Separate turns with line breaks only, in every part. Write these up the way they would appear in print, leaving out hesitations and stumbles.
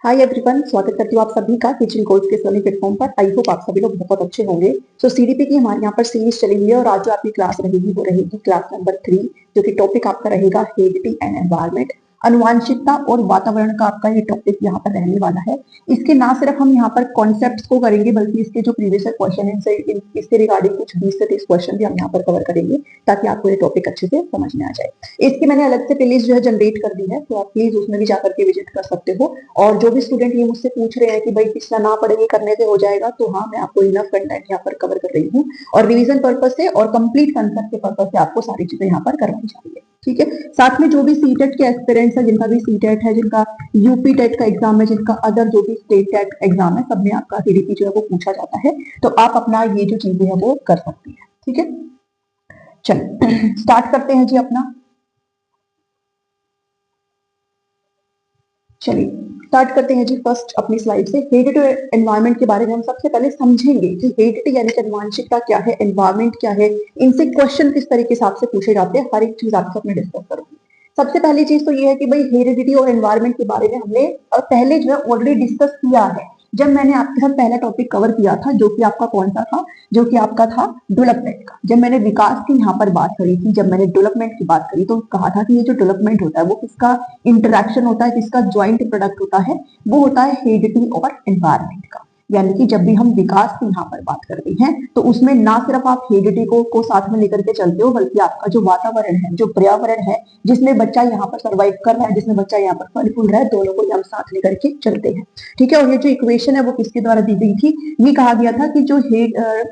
Hi everyone, स्वागत करती हूँ आप सभी का किचन कोर्स के सोनी प्लेटफॉर्म पर। आई होप आप सभी लोग बहुत अच्छे होंगे। सो सीडीपी की हमारे यहाँ पर सीरीज चली हुई है और आज जो आपकी क्लास रहेगी वो रहेगी क्लास नंबर 3, जो कि टॉपिक आपका रहेगा हेरिडिटी एंड एनवायरमेंट। अनुवांशिकता और वातावरण का आपका ये टॉपिक यहाँ पर रहने वाला है। इसके ना सिर्फ हम यहाँ पर कॉन्सेप्ट्स को करेंगे, बल्कि इसके जो प्रीवियस क्वेश्चन है इसके रिगार्डिंग कुछ 20 से 30 क्वेश्चन भी हम यहाँ पर कवर करेंगे, ताकि आपको ये टॉपिक अच्छे से समझ में आ जाए। इसकी मैंने अलग से प्लेलिस्ट जो है जनरेट कर दी है, तो आप प्लीज उसमें भी जाकर के विजिट कर सकते हो। और जो भी स्टूडेंट ये मुझसे पूछ रहे हैं कि भाई पिछला ना पढ़ेंगे करने से हो जाएगा, तो हाँ, मैं आपको इनफ कंटेंट यहाँ पर कवर कर रही हूँ और रिवीजन पर्पज से और कंप्लीट कंसेप्ट के पर्पज से आपको सारी चीजें यहाँ पर करवाई जा रही है। ठीक है, साथ में जो भी सीटेट के एस्पिरेंट्स है, जिनका भी सीटेट है, जिनका यूपी टेट का एग्जाम है, जिनका अदर जो भी स्टेट टेट एग्जाम है, सब में आपका सीडीपी जो है वो पूछा जाता है, तो आप अपना ये जो चीजें है वो कर सकती है। ठीक है, चलिए स्टार्ट करते हैं जी अपना। चलिए स्टार्ट करते हैं जी फर्स्ट अपनी स्लाइड से। हेरिडिटी एनवायरनमेंट के बारे में हम सबसे पहले समझेंगे कि हेरिडिटी यानी कि अनुवांशिकता क्या है, एनवायरनमेंट क्या है, इनसे क्वेश्चन किस तरीके से आपसे पूछे जाते हैं, हर एक चीज आपसे अपने डिस्कस करूंगी। सबसे पहली चीज तो ये है कि भाई हेरिडिटी और एनवायरनमेंट के बारे में हमने पहले जो है ऑलरेडी डिस्कस किया है, जब मैंने आपके साथ पहला टॉपिक कवर किया था, जो कि आपका कौन सा था, जो कि आपका था डेवलपमेंट का। जब मैंने विकास की यहाँ पर बात करी थी, जब मैंने डेवलपमेंट की बात करी, तो कहा था कि ये जो डेवलपमेंट होता है वो किसका इंटरेक्शन होता है, किसका ज्वाइंट प्रोडक्ट होता है, वो होता है हेरिडिटी और एनवायरनमेंट का। यानी कि जब भी हम विकास की यहाँ पर बात करते हैं, तो उसमें ना सिर्फ आप हेरिडिटी को साथ में लेकर के चलते हो, बल्कि आपका जो वातावरण है, जो पर्यावरण है, जिसमें बच्चा यहाँ पर सर्वाइव कर रहा है, जिसमें बच्चा यहाँ पर फल फूल रहा है, दोनों को हम साथ लेकर के चलते हैं। ठीक है, और ये जो इक्वेशन है वो किसके द्वारा दी गई थी, ये कहा गया था कि जो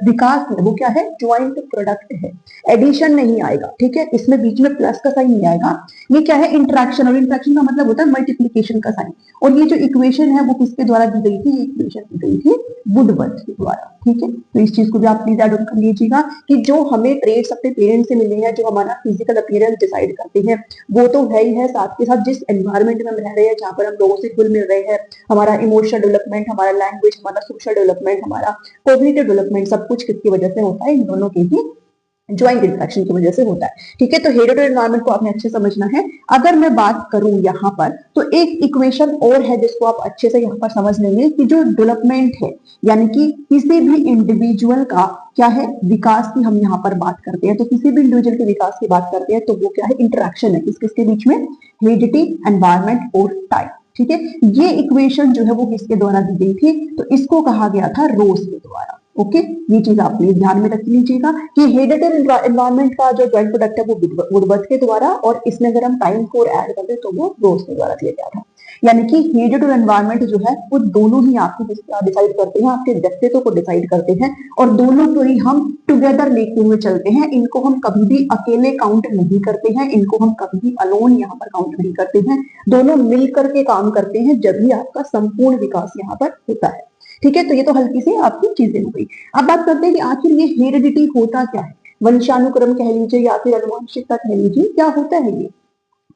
विकास है वो क्या है, ज्वाइंट प्रोडक्ट है, एडिशन नहीं आएगा। ठीक है, इसमें बीच में प्लस का साइन नहीं आएगा, ये क्या है, इंट्रैक्शन, और इंट्रैक्शन का मतलब होता है मल्टीप्लीकेशन का साइन। और ये जो इक्वेशन है वो किसके द्वारा दी गई थी, ये इक्वेशन दी गई थी वुडवर्थ के द्वारा। ठीक है, तो इस चीज को भी आप प्लीज ऐड ऑन कर लीजिएगा कि जो हमें ट्रेड्स अपने पेरेंट्स से मिले हैं, जो हमारा फिजिकल अपीयरेंस डिसाइड करते हैं, वो तो है ही है, साथ के साथ जिस एनवायरनमेंट में हम रह रहे हैं, जहां पर हम लोगों से घुल मिल रहे हैं, हमारा इमोशनल डेवलपमेंट, हमारा लैंग्वेज, हमारा सोशल डेवलपमेंट, हमारा कॉग्निटिव डेवलपमेंट, सब कुछ किसकी वजह से होता है, इन दोनों के ही ज्वाइंट इंट्रैक्शन की वजह से होता है। ठीक है, तो हेरिडिटी एनवायरनमेंट को आपने अच्छे समझना है। अगर मैं बात करूं यहाँ पर, तो एक इक्वेशन और है जिसको आप अच्छे से यहाँ पर समझ लेंगे कि जो डेवलपमेंट है, यानी कि किसी भी इंडिविजुअल का क्या है, विकास की हम यहाँ पर बात करते हैं, तो किसी भी इंडिविजुअल के विकास की बात करते हैं, तो वो क्या है, इंटरेक्शन है किसके बीच में, हेरिडिटी, एनवायरनमेंट और टाइम। ठीक है, ये इक्वेशन जो है वो किसके द्वारा दी गई थी, तो इसको कहा गया था रोज के द्वारा। ओके, ये चीज आप प्लीज ध्यान में रख लीजिएगा कि हेरिडिटी एनवायरनमेंट का जो ज्वाइंट प्रोडक्ट है वो वुडवर्थ के द्वारा, और इसमें अगर हम टाइम को ऐड कर दें तो वो रोज के द्वारा दिया गया था। यानी कि हेरिडिटी और एनवायरनमेंट जो है वो दोनों ही आपको डिसाइड करते हैं, आपके व्यक्तित्व को डिसाइड करते हैं, और दोनों को ही हम टुगेदर लेते हुए चलते हैं। इनको हम कभी भी अकेले काउंट नहीं करते हैं, इनको हम कभी भी अलोन यहाँ पर काउंट नहीं करते हैं, दोनों मिलकर के काम करते हैं, जब भी आपका संपूर्ण विकास यहाँ पर होता है। ठीक है, तो ये तो हल्की सी आपकी चीजें हो गई। अब बात करते हैं कि आखिर ये हेरिडिटी होता क्या है, वंशानुक्रम कह लीजिए या फिर अनुवांशिकता कह लीजिए, क्या होता है ये।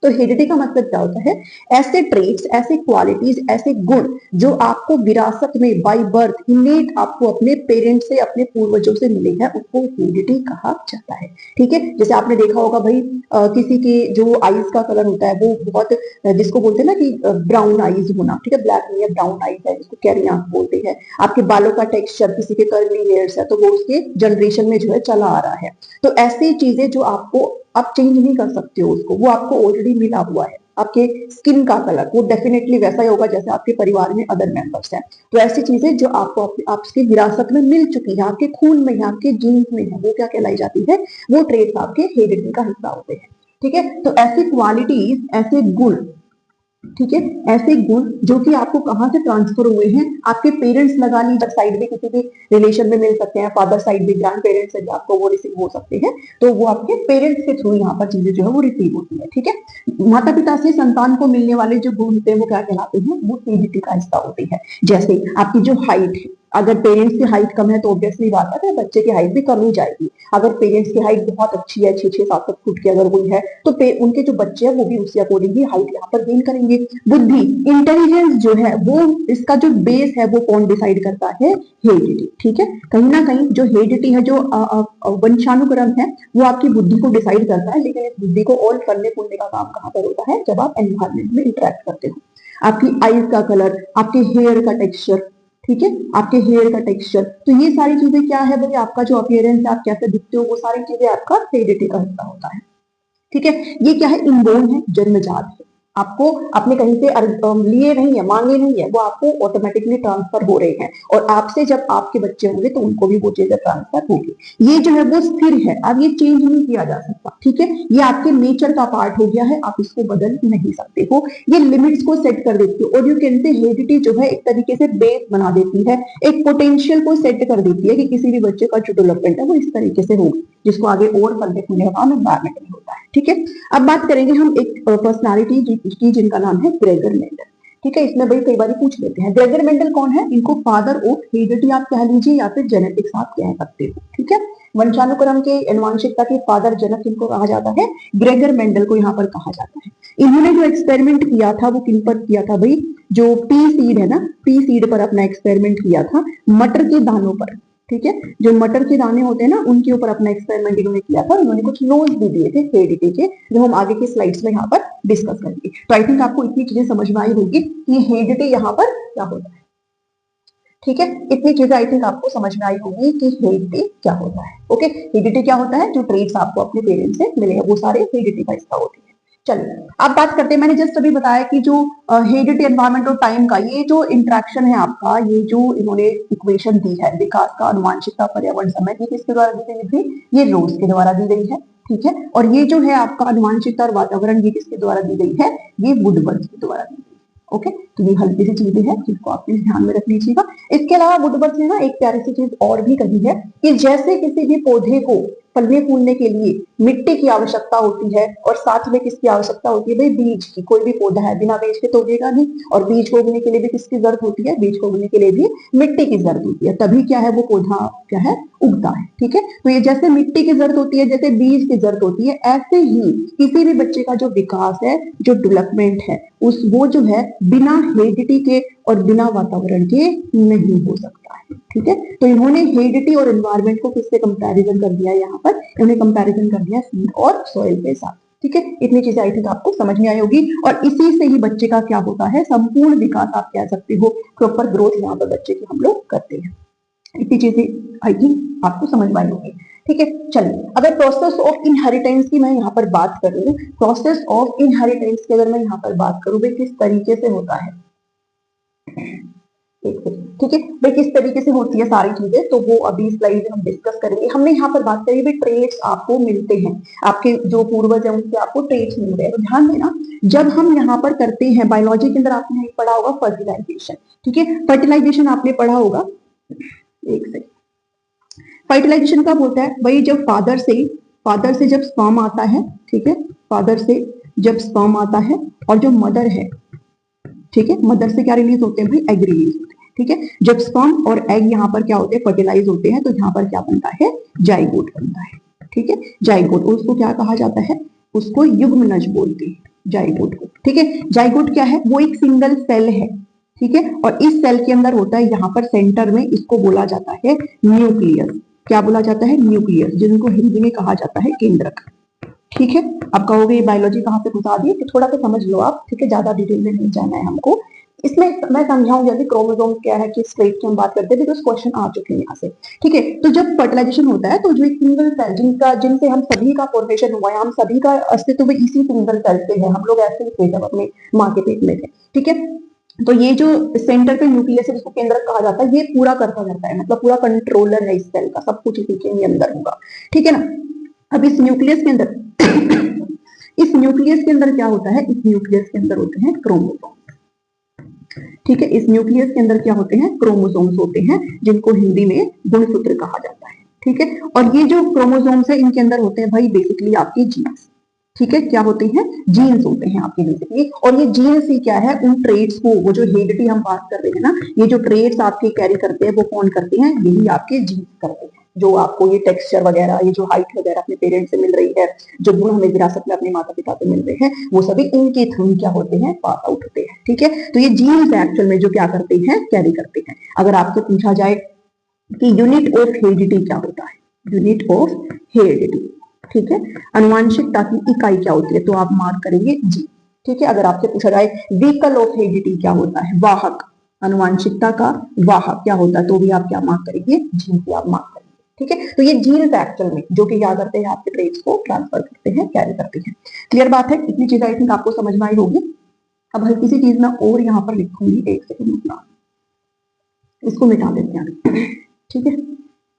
तो हेरिडिटी का मतलब क्या होता है, ऐसे ट्रेट्स, ऐसे क्वालिटीज, ऐसे गुण जो आपको विरासत में बाय बर्थ इनेट आपको अपने पेरेंट्स से, अपने पूर्वजों से मिले हैं, उसको हेरिडिटी कहा जाता है। ठीक है, जैसे आपने देखा होगा भाई, किसी के जो आईज का कलर होता है वो बहुत, जिसको बोलते हैं ना कि ब्राउन आईज होना, ठीक है, ब्लैक नहीं है, ब्राउन आईज है, जिसको कैरी आंख बोलते हैं। आपके बालों का टेक्सचर, किसी के कर्ली हेयर्स है, तो वो उसके जनरेशन में जो है चला आ रहा है। तो ऐसी चीजें जो आपको आप चेंज नहीं कर सकते हो, उसको, वो आपको ऑलरेडी मिला हुआ है। आपके स्किन का कलर वो डेफिनेटली वैसा ही होगा जैसे आपके परिवार में अदर मेंबर्स हैं। तो ऐसी चीजें जो आपको आपकी विरासत में मिल चुकी है, आपके खून में है, आपके जीन्स में है, वो क्या कहलाई जाती है, वो ट्रेट्स आपके हेरिडिटी का हिस्सा होते हैं। ठीक है, तो ऐसी क्वालिटीज, ऐसे गुण, ठीक है, ऐसे गुण जो कि आपको कहां से ट्रांसफर हुए हैं, आपके पेरेंट्स लगा लीजिए, साइड में किसी भी रिलेशन में मिल सकते हैं, फादर साइड में ग्रैंड पेरेंट्स से आपको वो रिसीव हो सकते हैं, तो वो आपके पेरेंट्स के थ्रू यहाँ पर चीजें जो है वो रिसीव होती है। ठीक है, माता पिता से संतान को मिलने वाले जो गुण होते हैं वो क्या कहलाते हैं, वो हेरिडिटी का हिस्सा होते हैं। जैसे आपकी जो हाइट है, अगर पेरेंट्स की हाइट कम है तो ऑब्वियसली बात है बच्चे की हाइट भी कम ही जाएगी। अगर पेरेंट्स की हाइट बहुत अच्छी है, 6-6-7-7 फुट की अगर कोई है, तो उनके जो बच्चे हैं वो भी उसी अकॉर्डिंग ही हाइट यहाँ पर गेन करेंगे। बुद्धि, इंटेलिजेंस जो है वो, इसका जो बेस है वो कौन डिसाइड करता है, हेरिडिटी। ठीक है, कहीं ना कहीं जो हेरिडिटी है, जो वंशानुक्रम है, वो आपकी बुद्धि को डिसाइड करता है, लेकिन इस बुद्धि को और फलने फूलने का काम कहाँ पर होता है, जब आप एनवायरमेंट में इंटरेक्ट करते हो। आपकी आईज का कलर, आपके हेयर का टेक्सचर, ठीक है, आपके हेयर का टेक्सचर। तो ये सारी चीजें क्या है भाई, आपका जो अपीयरेंस है, आप कैसे दिखते हो, वो सारी चीजें आपका हेरिडिटी का हिस्सा होता है। ठीक है, ये क्या है, इनबोर्न है, जन्मजात है, आपको आपने कहीं से लिए नहीं है, मांगे नहीं है, वो आपको ऑटोमेटिकली ट्रांसफर हो रहे हैं, और आपसे जब आपके बच्चे होंगे तो उनको भी वो चीजें ट्रांसफर होगी। ये जो है वो स्थिर है, अब ये चेंज नहीं किया जा सकता। ठीक है, ये आपके नेचर का पार्ट हो गया है, आप इसको बदल नहीं सकते हो। ये लिमिट्स को सेट कर देती है, और यू कैन से हेरिडिटी जो है एक तरीके से बेस बना देती है, एक पोटेंशियल को सेट कर देती है कि किसी भी बच्चे का जो डेवलपमेंट है वो इस तरीके से होगा, जिसको आगे और फल देखने का काम एनवायरमेंट में होता है। ठीक है, अब बात करेंगे हम एक पर्सनालिटी की जिनका नाम है ग्रेगर मेंडल। ठीक है, इसमें भाई कई बार पूछ लेते हैं ग्रेगर मेंडल कौन है, इनको फादर ऑफ हेरिडिटी आप कह लीजिए या फिर जेनेटिक्स आप कह सकते हो। ठीक है, वंशानुक्रम के अनुवांशिकता के फादर जनक इनको कहा जाता है, ग्रेगर मेंडल को यहाँ पर कहा जाता है। इन्होंने जो एक्सपेरिमेंट किया था वो किन पर किया था भाई, जो पी सीड है ना, पी सीड पर अपना एक्सपेरिमेंट किया था, मटर के दानों पर। ठीक है, जो मटर के दाने होते हैं ना, उनके ऊपर अपना एक्सपेरिमेंट इन्होंने किया था, उन्होंने कुछ लॉज भी दिए थे हेरिडिटी के, जो हम आगे के स्लाइड्स में यहाँ पर डिस्कस करेंगे। तो आई थिंक आपको इतनी चीजें समझ में आई होगी कि हेरिडिटी यहाँ पर क्या होता है। ठीक है, इतनी चीजें आई थिंक आपको समझ में आई होगी कि हेरिडिटी क्या होता है। ओके, हेरिडिटी क्या होता है, जो ट्रेट्स आपको अपने पेरेंट्स से मिले हैं वो सारे हेरिडिटी का हिस्सा होते हैं। चलिए अब बात करते हैं, मैंने जस्ट अभी बताया कि जो हेरिडिटी, एनवायरमेंट और टाइम का ये जो इंटरेक्शन है आपका, ये जो इन्होंने इक्वेशन दी है विकास का, अनुवांशिकता, पर्यावरण, समय, ये किसके द्वारा दी गई थी, ये रोज के द्वारा दी गई है। ठीक है, और ये जो है आपका अनुवांशिकता और वातावरण, ये किसके द्वारा दी गई है, ये वुडवर्ड के द्वारा दी गई है। ओके, तो ये हल्की सी चीजें हैं जिसको आप ध्यान में रख लीजिएगा। इसके अलावा वुडवर्ड ने ना एक प्यारी सी चीज और भी कही है कि जैसे किसी भी पौधे को फलने फूलने के लिए मिट्टी की आवश्यकता होती है, और साथ में किसकी आवश्यकता होती है भाई, बीज की। कोई भी पौधा है बिना बीज के तो उगेगा नहीं, और बीज को उगने के लिए भी किसकी जरूरत होती है, बीज को उगने के लिए भी मिट्टी की जरूरत होती है, तभी क्या है वो पौधा क्या है, उगता है। ठीक है, तो ये जैसे मिट्टी की जरूरत होती है, जैसे बीज की जरूरत होती है, ऐसे ही किसी भी बच्चे का जो विकास है, जो डेवलपमेंट है, उस वो जो है बिना हेरिडिटी के और बिना वातावरण के नहीं हो सकता है। ठीक है, तो इन्होंने हेरिडिटी और एनवायरमेंट को किससे कंपैरिजन कर दिया है, यहाँ पर इन्होंने कंपैरिजन कर दिया सीड और सॉइल के साथ। ठीक है, इतनी चीजें आई थिंक आपको समझ में आई होगी, और इसी से ही बच्चे का क्या होता है, संपूर्ण विकास आप कह सकते हो, प्रॉपर ग्रोथ यहाँ पर बच्चे की हम लोग करते हैं। इतनी चीजें आई थिंक आपको समझ में आई होगी। ठीक है, चलिए अगर प्रोसेस ऑफ इनहेरिटेंस की मैं यहाँ पर बात करूं, प्रोसेस ऑफ इनहेरिटेंस की अगर मैं यहाँ पर बात करूं भाई किस तरीके से होता है, ठीक है भाई किस तरीके से होती है सारी चीजें, तो वो अभी स्लाइड में हम डिस्कस करेंगे। हमने यहाँ पर बात करी भाई ट्रेट्स आपको मिलते हैं, आपके जो पूर्वज है उनसे आपको ट्रेट्स मिल रहे हैं। तो ध्यान देना, जब हम यहाँ पर करते हैं बायोलॉजी के अंदर, आपने पढ़ा होगा फर्टिलाइजेशन। ठीक है, फर्टिलाइजेशन आपने पढ़ा होगा, एक सेकंड, फर्टिलाइजेशन कब होता है भाई, जब फादर से जब स्पर्म आता है। ठीक है, फादर से जब स्पर्म आता है, और जो मदर है, ठीक है, मदर से क्या रिलीज होते हैं भाई, एग रिलीज होते हैं। ठीक है, जब स्पर्म और एग यहाँ पर क्या होते हैं, फर्टिलाइज होते हैं, तो यहाँ पर क्या बनता है, जाइगोट बनता है। ठीक है, जाइगोट, उसको क्या कहा जाता है, उसको युग्मनज बोलते हैं, जाइगोट को। ठीक है, जाइगोट क्या है, वो एक सिंगल सेल है। ठीक है, और इस सेल के अंदर होता है यहाँ पर सेंटर में, इसको बोला जाता है न्यूक्लियस। क्या बोला जाता है, न्यूक्लियस, जिनको हिंदी में कहा जाता है केंद्रक। ठीक है, अब कहोगे बायोलॉजी कहाँ से घुसा दी, तो थोड़ा सा समझ लो आप। ठीक है, ज्यादा डिटेल में नहीं जाना है हमको, इसमें मैं समझाऊंगी अभी क्रोमोसोम क्या है, किस ट्रेट की हम बात करते हैं, बिकॉज क्वेश्चन आ चुके हैं यहाँ से। ठीक है, तो जब फर्टिलाइजेशन होता है, तो जो एक सिंगल सेल जिनसे हम सभी का फॉर्मेशन हुआ है, हम सभी का अस्तित्व इसी सिंगल सेल से है, हम लोग ऐसे ही थे जब अपने माँ के पेट में थे। ठीक है, तो ये जो सेंटर पे न्यूक्लियस है, जिसको केंद्रक कहा जाता है, ये पूरा करता रहता है, मतलब पूरा कंट्रोलर है इस सेल का, सब कुछ इसी के अंदर होगा। ठीक है ना, अब इस न्यूक्लियस के अंदर इस न्यूक्लियस के अंदर क्या होता है, इस न्यूक्लियस के अंदर होते हैं क्रोमोसोम। ठीक है, इस न्यूक्लियस के अंदर क्या होते हैं, क्रोमोसोम्स होते हैं, जिनको हिंदी में गुणसूत्र कहा जाता है। ठीक है, और ये जो क्रोमोसोम्स है, इनके अंदर होते हैं भाई बेसिकली आपके जीन्स। ठीक है, क्या होते हैं, जीन्स होते हैं आपके बेसिकली, और ये जीन्स ही क्या है, उन ट्रेट्स को, वो जो हेरिडिटी हम बात कर रहे हैं ना, ये जो ट्रेट्स आपके कैरी करते हैं, वो कौन करते हैं, यही आपके जीन्स करते हैं। जो आपको ये टेक्सचर वगैरह, ये जो हाइट वगैरह अपने पेरेंट्स से मिल रही है, जो गुण हमें विरासत में अपने माता पिता से मिल रहे हैं, वो सभी इनके थ्रू क्या होते हैं, पास आउट होते हैं। ठीक है, तो ये जीन्स एक्चुअल में जो क्या करते हैं, कैरी करते हैं। अगर आपसे पूछा जाए कि यूनिट ऑफ हेरिडिटी क्या होता है, यूनिट ऑफ हेरिडिटी, ठीक है, अनुवांशिकता की इकाई क्या होती है, तो आप मार्क करेंगे जी। ठीक है, अगर आपसे पूछा जाए व्हीकल ऑफ हेरिडिटी क्या होता है, वाहक, अनुवांशिकता का वाहक क्या होता है, तो भी आप क्या मार्क करेंगे, जीन की आप मार्क करेंगे। ठीक है, तो ये जीन्स एक्चुअल में जो कि क्या करते हैं, आपके ट्रेड्स को ट्रांसफर करते हैं, कैरी करते हैं। क्लियर बात है, इतनी चीज आई थिंक आपको समझ में आई होगी। अब हल्की सी चीज मैं और यहाँ पर लिखूंगी, एक सेकंड, इसको मिटा देते हैं। ठीक है,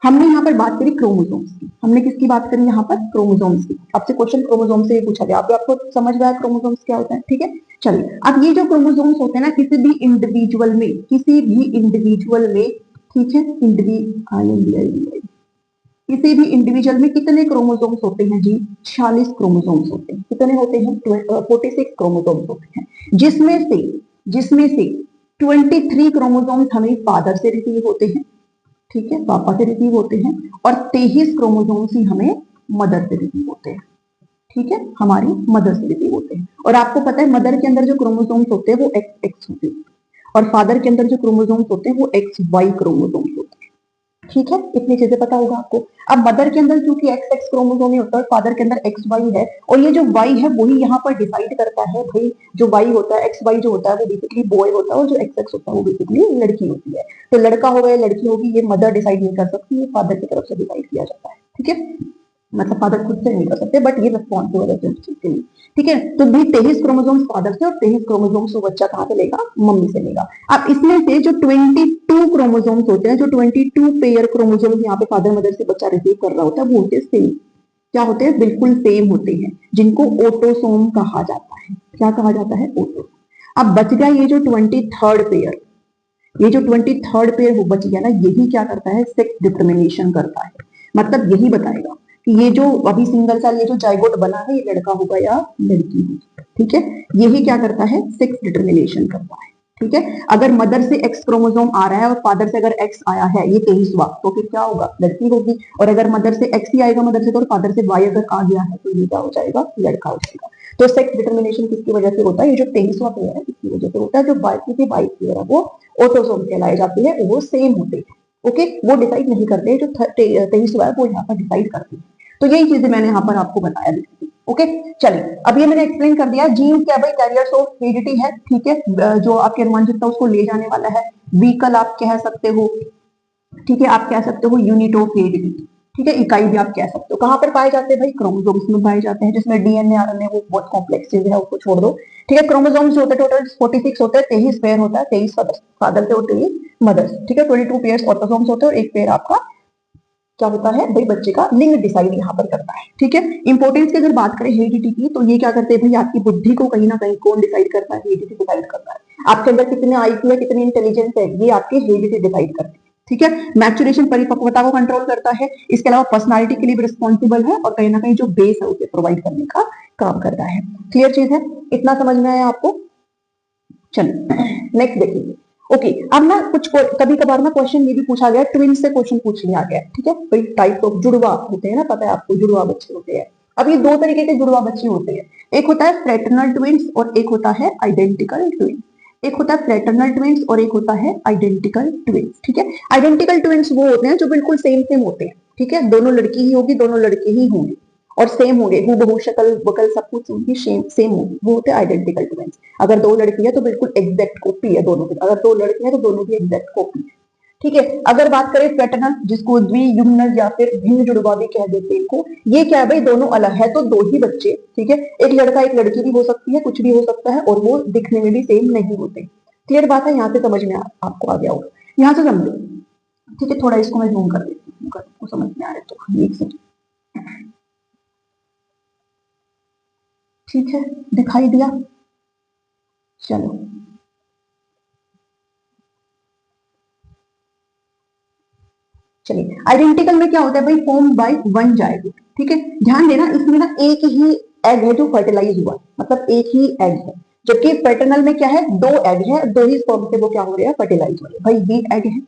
हमने यहाँ पर बात करी क्रोमोसोम्स की, हमने किसकी बात करी यहाँ पर, क्रोमोसोम्स की। आपसे क्वेश्चन क्रोमोसोम से पूछा गया, आपको समझ में आया क्रोमोसोम्स क्या होता है। ठीक है, चलिए अब ये जो क्रोमोसोम्स होते हैं ना, किसी भी इंडिविजुअल में, किसी भी इंडिविजुअल में, ठीक है, किसी भी इंडिविजुअल में कितने क्रोमोसोम्स होते हैं जी, 46 क्रोमोसोम्स होते हैं। कितने होते हैं, 46 क्रोमोसोम्स होते हैं, जिसमें से 23 क्रोमोसोम्स हमें फादर से रिसीव होते हैं, ठीक है, पापा से रिसीव होते हैं, और 23 क्रोमोसोम्स ही हमें मदर से रिसीव होते हैं। ठीक है, हमारी मदर से रिसीव होते हैं। और आपको पता है मदर के अंदर जो क्रोमोसोम्स होते हैं वो XX होते हैं, और फादर के अंदर जो क्रोमोसोम्स होते हैं वो XY क्रोमोसोम्स होते हैं। ठीक है, इतनी चीजें पता होगा आपको। अब मदर के अंदर क्योंकि XX क्रोमोसोम ही होता है, फादर के अंदर XY है, और ये जो Y है वही यहाँ पर डिसाइड करता है भाई, जो Y होता है, XY जो होता है वो बेसिकली बॉय होता है, और जो XX होता है वो बेसिकली लड़की होती है। तो लड़का होगा या लड़की होगी, ये मदर डिसाइड नहीं कर सकती, ये फादर की तरफ से डिसाइड किया जाता है। ठीक है, मतलब फादर खुद से नहीं कर सकते, बट ये रिस्पॉन्सिबल है उस चीज के लिए। ठीक है, तो भी 23 क्रोमोसोम्स फादर से और 23 क्रोमोसोम्स वो बच्चा कहाँ से लेगा, मम्मी से लेगा। अब इसमें से जो 22 क्रोमोसोम्स होते हैं, जो 22 पेयर क्रोमोसोम्स यहाँ पे फादर मदर से बच्चा रिसीव कर रहा होता है, वो होते हैं सेम। क्या होते हैं, बिल्कुल सेम होते हैं, जिनको ऑटोसोम कहा जाता है। क्या कहा जाता है, ऑटोसोम। अब बच गया ये जो 23rd पेयर, ये जो 23rd पेयर वो बच गया ना, यही क्या करता है, सेक्स डिटर्मिनेशन करता है। मतलब यही बताएगा कि ये जो अभी सिंगल सेल, ये जो जाइगोट बना है, ये लड़का होगा या लड़की होगी। ठीक है, यही क्या करता है, सेक्स डिटर्मिनेशन करता है। ठीक है, अगर मदर से X क्रोमोसोम आ रहा है और फादर से अगर X आया है, ये 23वां, तो फिर क्या होगा, लड़की होगी। और अगर मदर से X ही आएगा मदर से, तो फादर से Y अगर आ गया है, तो ये क्या हो जाएगा, लड़का हो जाएगा। तो सेक्स डिटर्मिनेशन किसकी वजह से होता है, ये जो 23वां पेयर है इसकी वजह से होता है। जो बाकी के 22 पेयर है वो ऑटोसोम कहलाए जाते हैं, वो सेम होते हैं। ओके, वो डिसाइड नहीं करते, जो 23वां है वो यहाँ पर डिसाइड करते हैं। तो यही चीजें मैंने यहाँ पर आपको बताया दी थी। ओके, चलिए अब ये मैंने एक्सप्लेन कर दिया। जीन क्या भाई, कैरियर्स ऑफ हेरिडिटी है। ठीक है, जो आपके अनुवांशिकता उसको ले जाने वाला है। व्हीकल आप कह सकते हो, ठीक है, आप कह सकते हो यूनिट ऑफ हेरिडिटी। ठीक है, इकाई भी आप कह सकते हो। कहाँ पर पाए जाते हैं भाई, क्रोमोसोम्स में पाए जाते हैं, जिसमें डीएनए आरएनए वो बहुत कॉम्प्लेक्स चीज है, उसको छोड़ दो। ठीक है, क्रोमोसोम्स होते हैं टोटल 46 होते हैं, 23 पेयर होता है, 23 फादर से और 23 मदर से। ठीक है, 22 पेयर ऑटोसोम्स होते हैं, और एक पेयर आपका क्या होता है भाई, बच्चे का लिंग डिसाइड यहाँ पर करता है। ठीक है, इंपॉर्टेंस की अगर बात करें हेरिडिटी की, तो ये क्या करते हैं भाई, आपकी बुद्धि को कहीं ना कहीं कौन डिसाइड करता है, हेरिडिटी डिसाइड करता है। आपके अंदर कितने आईक्यू है, कितनी इंटेलिजेंस है, ये आपके हेरिडिटी डिसाइड करते हैं। ठीक है, मैच्योरेशन परिपक्वता को कंट्रोल करता है। इसके अलावा पर्सनालिटी के लिए भी रिस्पॉन्सिबल है, और कहीं ना कहीं जो बेस है उसे प्रोवाइड करने का काम करता है। क्लियर चीज है, इतना समझ में आया आपको। चलिए नेक्स्ट देखिए। ओके, अब ना कुछ कभी कभार ना क्वेश्चन ये भी पूछा गया, ट्विन से क्वेश्चन पूछ लिया गया। ठीक है, कई टाइप ऑफ जुड़वा होते हैं ना, पता है आपको, जुड़वा बच्चे होते हैं। अब ये दो तरीके के जुड़वा बच्चे होते हैं, एक होता है फ्रेटर्नल ट्विंस और एक होता है आइडेंटिकल ट्विंस। एक होता है फ्रेटर्नल ट्विंस और एक होता है आइडेंटिकल ट्विंस। ठीक है, आइडेंटिकल ट्विंस वो होते हैं जो बिल्कुल सेम सेम होते हैं। ठीक है, दोनों लड़की ही होगी, दोनों लड़के ही होंगे और सेम होंगे, हूबहू शक्ल बकल सब कुछ उनकी सेम होगी, वो होते हैं आइडेंटिकल ट्विंस। अगर दो लड़की है तो बिल्कुल एग्जैक्ट कॉपी है दोनों की, अगर दो लड़के हैं तो दोनों की एग्जैक्ट कॉपी है। ठीक है, अगर बात करें फ्रेटर्नल, जिसको द्वियुग्मनज या फिर भिन्न जुड़वा भी कह देते हैं इनको, ये क्या है भाई, दोनों अलग है तो दो ही बच्चे। ठीक है, एक लड़का एक लड़की भी हो सकती है, कुछ भी हो सकता है, और वो दिखने में भी सेम नहीं होते। क्लियर बात है, यहाँ से समझ में आपको आ गया होगा, यहाँ से समझो। ठीक है, थोड़ा इसको मैं जूम कर देती हूँ, आपको समझ में आ रहा है तो एक सेकंड। ठीक है, दिखाई दिया, चलो चलिए। आइडेंटिकल में क्या होता है भाई, फॉर्म बाय वन जाइगोट। ठीक है, ध्यान देना, इसमें ना एक ही एग है जो फर्टिलाइज हुआ, मतलब एक ही एग है। जबकि पैटर्नल में क्या है, दो एग है, दो ही स्पर्म से वो क्या हो रहा है, फर्टिलाइज हो रहे हैं। भाई ये एग है,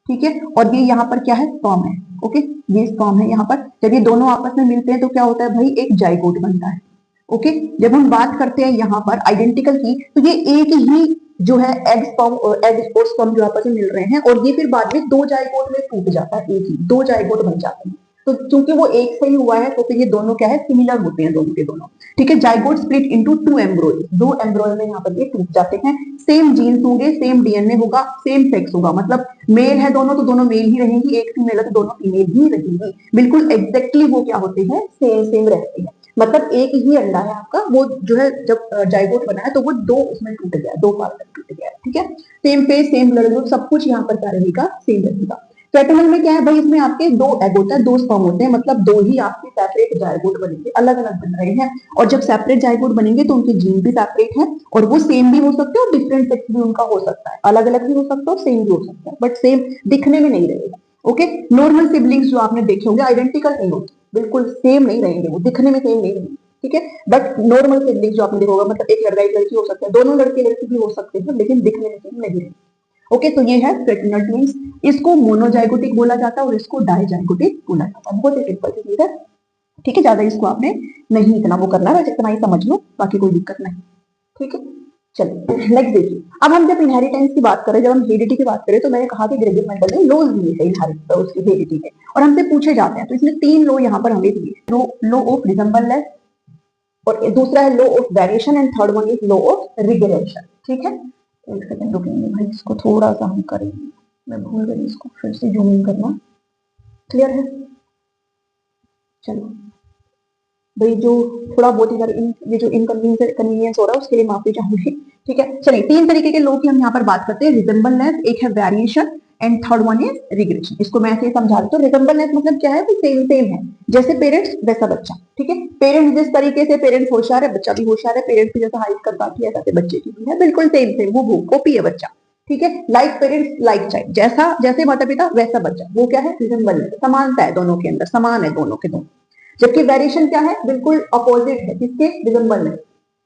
ठीक है, और ये यहाँ पर क्या है, स्पर्म है। ओके, ये स्पर्म है यहाँ पर। जब ये दोनों आपस में मिलते हैं तो क्या होता है भाई, एक जाइगोट बनता है। ओके, जब हम बात करते हैं यहाँ पर आइडेंटिकल की, तो ये एक ही जो है एग स्पर्म और एग और स्पर्म जो आपस में मिल रहे हैं, और ये फिर बाद में दो जाइगोट में टूट जाता है, एक ही दो जाइगोट बन जाते हैं। तो क्योंकि वो एक से ही हुआ है तो फिर ये दोनों क्या है, सिमिलर होते हैं दोनों के दोनों। ठीक है, जाइगोट स्प्लिट इनटू 2 एम्ब्रॉय, 2 एम्ब्रॉय में यहाँ पर ये टूट जाते हैं। सेम जीन्स होंगे, सेम डीएनए होगा, सेम सेक्स होगा, मतलब मेल है दोनों तो दोनों मेल ही रहेंगी, एक फीमेल है तो दोनों फीमेल ही रहेंगी। बिल्कुल एग्जैक्टली वो क्या होते हैं, सेम सेम रहते हैं। मतलब एक ही अंडा है आपका, वो जो है जब जाइगोट बना है तो वो दो उसमें टूट गया, दो पार्ट में टूट गया। ठीक है, same face, same blood group, सब कुछ यहाँ पर क्या रहेगा, सेम रहेगा। फेटर्नल में क्या है भाई, इसमें आपके दो एग होता है, दो स्पर्म होते हैं, मतलब दो ही आपके सेपरेट जाइगोट बनेंगे, अलग अलग बन रहे हैं। और जब सेपरेट जाइगोट बनेंगे तो उनके जीन भी सेपरेट है, और वो सेम भी हो सकते हैं और डिफरेंट सेक्स भी उनका हो सकता है, अलग अलग भी हो सकता है और सेम भी हो सकता है, बट सेम दिखने में नहीं रहेगा। ओके, नॉर्मल सिबलिंग्स जो आपने देखे होंगे आइडेंटिकल नहीं होते, बिल्कुल सेम नहीं रहेंगे, वो दिखने में सेम नहीं रहेंगे। ठीक है, बट नॉर्मल सिबलिंग्स जो आपने देखा होगा, मतलब एक लड़का एक लड़की हो सकता है, दोनों लड़के लड़की भी हो सकते हैं, लेकिन दिखने में सेम नहीं रहेंगे। ओके, तो ये है फ्रेटर्नल ट्विंस। इसको मोनोजाइगोटिक बोला जाता है और इसको डाइजाइगोटिक बोला जाता है। बहुत ही सिंपल सी चीज है। ठीक है, ज्यादा इसको आपने नहीं इतना वो करना है, इतना ही समझ लो, बाकी कोई दिक्कत नहीं। ठीक है, चलिए नेक्स्ट देखिए। अब हम जब इनहेरिटेंस की बात करें, जब हम हेरिडिटी की बात करें, तो मैंने कहा कि ग्रेगोर मेंडल ने लॉज दिए थे इनहेरिट उसकी हेरिडिटी के, और हमसे पूछे जाते हैं, तो इसमें 3 लॉ यहाँ पर हमें दिए, लॉ ऑफ रिजेम्बलनेस, और दूसरा है law of variation, and third one is law of regression. ठीक है, एक सेकंड रुकेंगे भाई, इसको थोड़ा सा हम करेंगे, मैं भूल गई इसको फिर से जूम इन करना। क्लियर है, चलो भाई, जो थोड़ा बहुत इधर ये जो इनकन्वीनियंस हो रहा है उसके लिए माफी चाहूंगी। ठीक है, चलिए 3 तरीके के लोग की हम यहाँ पर बात करते हैं, रिजेम्बलनेस, एक है variation, and third one is regression. इसको मैं ऐसे ही समझा देता हूँ। रिजेम्बलनेस मतलब क्या है, वो सेम सेम है, जैसे पेरेंट्स वैसा बच्चा। ठीक है, पेरेंट्स जिस तरीके से, पेरेंट्स होशियार है बच्चा भी होशियार है, पेरेंट्स की जैसा हाइट कर पाती है वैसे बच्चे की भी है, बिल्कुल सेम सेम, वो कॉपी है बच्चा। ठीक है, लाइक पेरेंट्स लाइक चाइल्ड, जैसा जैसे माता पिता वैसा बच्चा, वो क्या है, रिजेम्बलनेस, समानता है दोनों के अंदर, समान है दोनों के दोनों। जबकि वेरिएशन क्या है, बिल्कुल अपोजिट है किसके, रिजेम्बलनेस।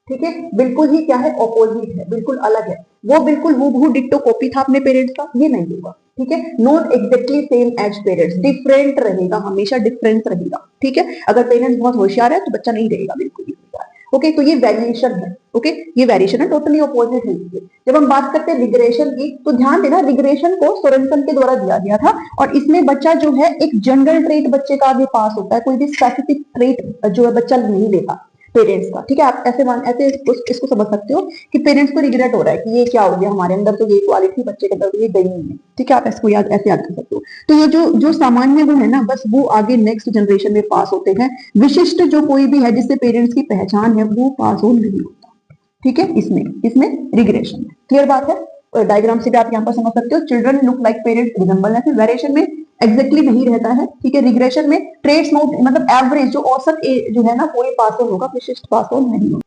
ठीक है, बिल्कुल ही क्या है, ऑपोजिट है, बिल्कुल अलग है। वो बिल्कुल हूबहू डिट्टो कॉपी था अपने पेरेंट्स का, ये नहीं होगा। ठीक है, not exactly same as parents, different रहेगा, हमेशा डिफरेंस रहेगा। ठीक है, अगर पेरेंट्स बहुत होशियार है तो बच्चा नहीं रहेगा बिल्कुल भी होशियार। ओके, तो ये वेरिएशन है। ओके, ये वेरिएशन है, टोटली ऑपोजिट है। जब हम बात करते हैं रिग्रेशन की, तो ध्यान देना, रिग्रेशन को सोरेनसन के द्वारा दिया गया था, और इसमें बच्चा जो है एक जनरल ट्रेट बच्चे का आगे पास होता है, कोई भी स्पेसिफिक ट्रेट जो है बच्चा नहीं लेता पेरेंट्स का। ठीक है, आप ऐसे इसको समझ सकते हो कि पेरेंट्स को रिग्रेट हो रहा है कि ये क्या हो गया, हमारे अंदर तो ये क्वालिटी बच्चे के अंदर ये गई नहीं है। ठीक है, आप इसको ऐसे याद कर सकते हो। तो ये जो सामान्य गुण है ना, बस वो आगे नेक्स्ट जनरेशन में पास होते हैं। विशिष्ट जो कोई भी है जिससे पेरेंट्स की पहचान है, वो पास ऑन नहीं होता। ठीक है, इसमें इसमें रिग्रेशन। क्लियर बात है, डायग्राम से भी आप यहाँ पर समझ सकते हो। Children look like parents, resemble है। वेरिएशन में एग्जैक्टली नहीं रहता है। ठीक है, रिग्रेशन में ट्रेड्स नोट, मतलब एवरेज जो औसत जो है ना, वो पास ऑन होगा, विशिष्ट पास ऑन नहीं होगा।